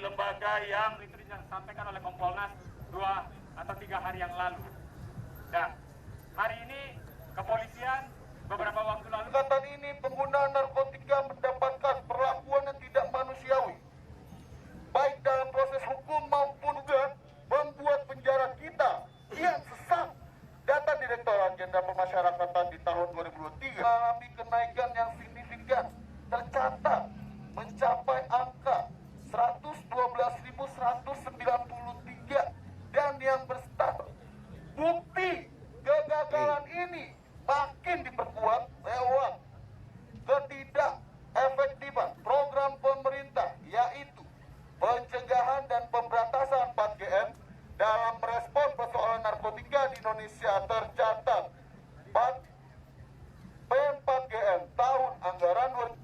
lembaga yang itu disampaikan oleh Kompolnas 2 atau 3 hari yang lalu. Nah, hari ini kepolisian beberapa waktu lalu Angkatan ini pengguna narkotika mendapatkan perlakuan yang tidak manusiawi, baik dalam proses hukum maupun juga membuat penjara kita yang sesat. Data Direktorat Jenderal Pemasyarakatan di tahun 2023 mengalami kenaikan yang signifikan, tercatat mencapai angka 112.193 dan yang berstatus. Bukti kegagalan ini makin diperkuat lewat ketidakefektifan program pemerintah, yaitu pencegahan dan pemberantasan 4GM dalam merespon persoalan narkotika di Indonesia. Tercatat P4GM tahun anggaran 2000.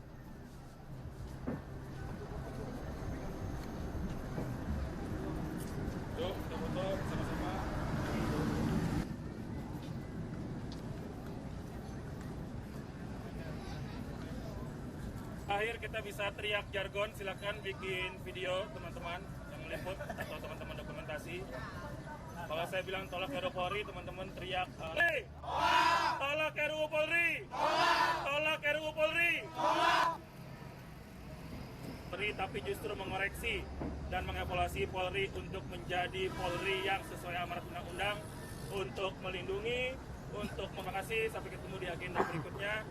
Akhir kita bisa teriak jargon, silakan bikin video teman-teman yang meliput atau teman-teman dokumentasi. Kalau saya bilang tolak RUU Polri, teman-teman teriak tolak RUU Polri, tolak RUU Polri. Tapi justru mengoreksi dan mengevaluasi Polri untuk menjadi Polri yang sesuai amanat undang-undang, untuk melindungi, untuk memakasih. Sampai ketemu di agenda berikutnya.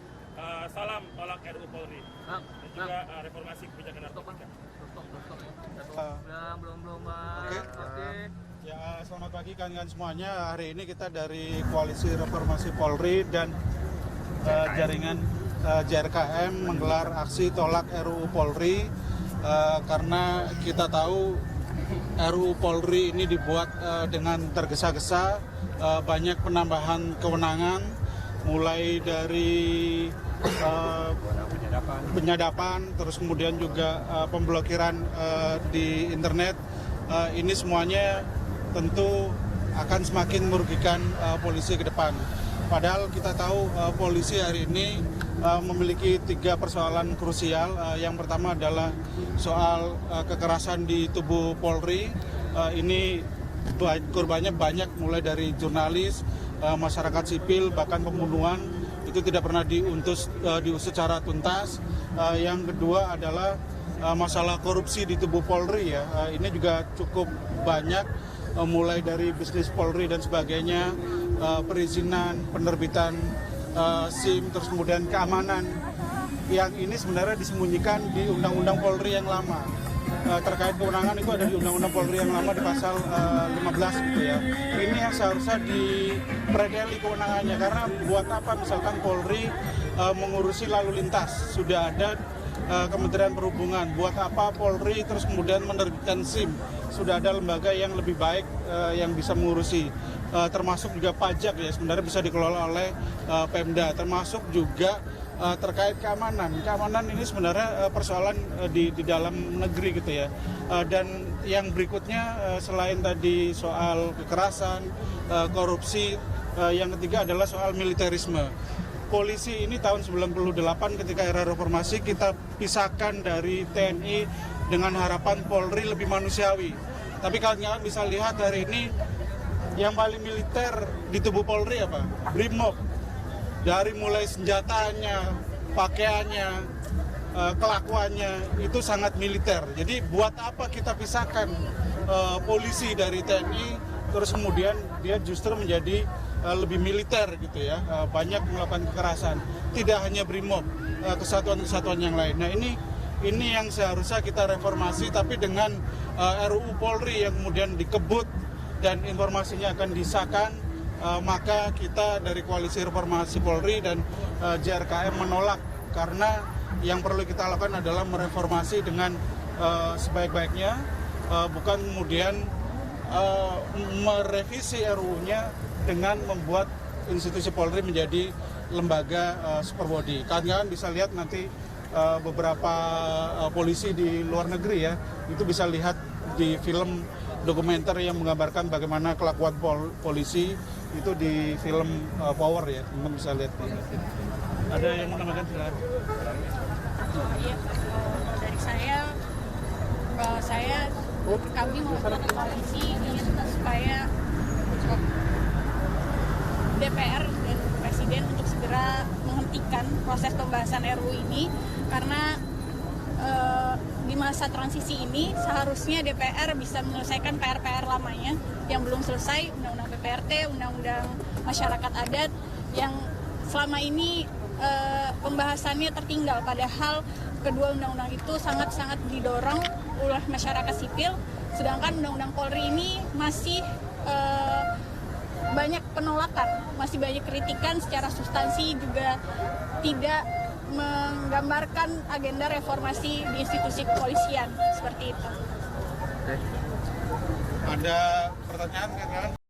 Salam tolak RUU Polri dan juga reformasi kebijakan narkotika. Belum. Oke. Ya, selamat pagi kawan-kawan semuanya. Hari ini kita dari Koalisi Reformasi Polri dan jaringan JRKM menggelar aksi tolak RUU Polri karena kita tahu RUU Polri ini dibuat dengan tergesa-gesa, banyak penambahan kewenangan, mulai dari penyadapan, terus kemudian juga pemblokiran di internet. Ini semuanya tentu akan semakin merugikan polisi ke depan. Padahal kita tahu polisi hari ini memiliki 3 persoalan krusial. Yang pertama adalah soal kekerasan di tubuh Polri. Ini korbannya banyak, mulai dari jurnalis, masyarakat sipil, bahkan pembunuhan. Itu tidak pernah diusut secara tuntas. Yang kedua adalah masalah korupsi di tubuh Polri ya. Ini juga cukup banyak, mulai dari bisnis Polri dan sebagainya, perizinan, penerbitan SIM, terus kemudian keamanan. Yang ini sebenarnya disembunyikan di Undang-Undang Polri yang lama. Terkait kewenangan itu ada di Undang-Undang Polri yang lama di pasal 15 gitu ya. Ini yang seharusnya dipredeli kewenangannya, karena buat apa misalkan Polri mengurusi lalu lintas, sudah ada Kementerian Perhubungan, buat apa Polri terus kemudian menerbitkan SIM, sudah ada lembaga yang lebih baik yang bisa mengurusi, termasuk juga pajak ya, sebenarnya bisa dikelola oleh Pemda, termasuk juga terkait keamanan. Keamanan ini sebenarnya persoalan di dalam negeri gitu ya. Dan yang berikutnya selain tadi soal kekerasan, korupsi, yang ketiga adalah soal militerisme. Polisi ini tahun 98 ketika era reformasi kita pisahkan dari TNI dengan harapan Polri lebih manusiawi. Tapi kalian bisa lihat hari ini yang paling militer di tubuh Polri apa? Brimob. Dari mulai senjatanya, pakaiannya, kelakuannya itu sangat militer. Jadi buat apa kita pisahkan polisi dari TNI, terus kemudian dia justru menjadi lebih militer gitu ya, banyak melakukan kekerasan. Tidak hanya Brimob, kesatuan-kesatuan yang lain. Nah ini yang seharusnya kita reformasi, tapi dengan RUU Polri yang kemudian dikebut dan informasinya akan disahkan, maka kita dari Koalisi Reformasi Polri dan JRKM menolak, karena yang perlu kita lakukan adalah mereformasi dengan sebaik-baiknya, bukan kemudian merevisi RUU-nya dengan membuat institusi Polri menjadi lembaga super body. Kalian bisa lihat nanti beberapa polisi di luar negeri ya, itu bisa lihat di film dokumenter yang menggambarkan bagaimana kelakuan polisi itu di film Power ya, teman bisa lihat. Ada yang mau menambahkan silakan. Iya, dari saya Kami mewakili koalisi ingin supaya DPR dan Presiden untuk segera menghentikan proses pembahasan RUU ini karena di masa transisi ini seharusnya DPR bisa menyelesaikan PR-PR lamanya yang belum selesai, Undang-Undang PPRT, Undang-Undang Masyarakat Adat yang selama ini pembahasannya tertinggal, padahal kedua undang-undang itu sangat-sangat didorong oleh masyarakat sipil, sedangkan Undang-Undang Polri ini masih banyak penolakan, masih banyak kritikan secara substansi, juga tidak menggambarkan agenda reformasi di institusi kepolisian seperti itu. Ada pertanyaan kan?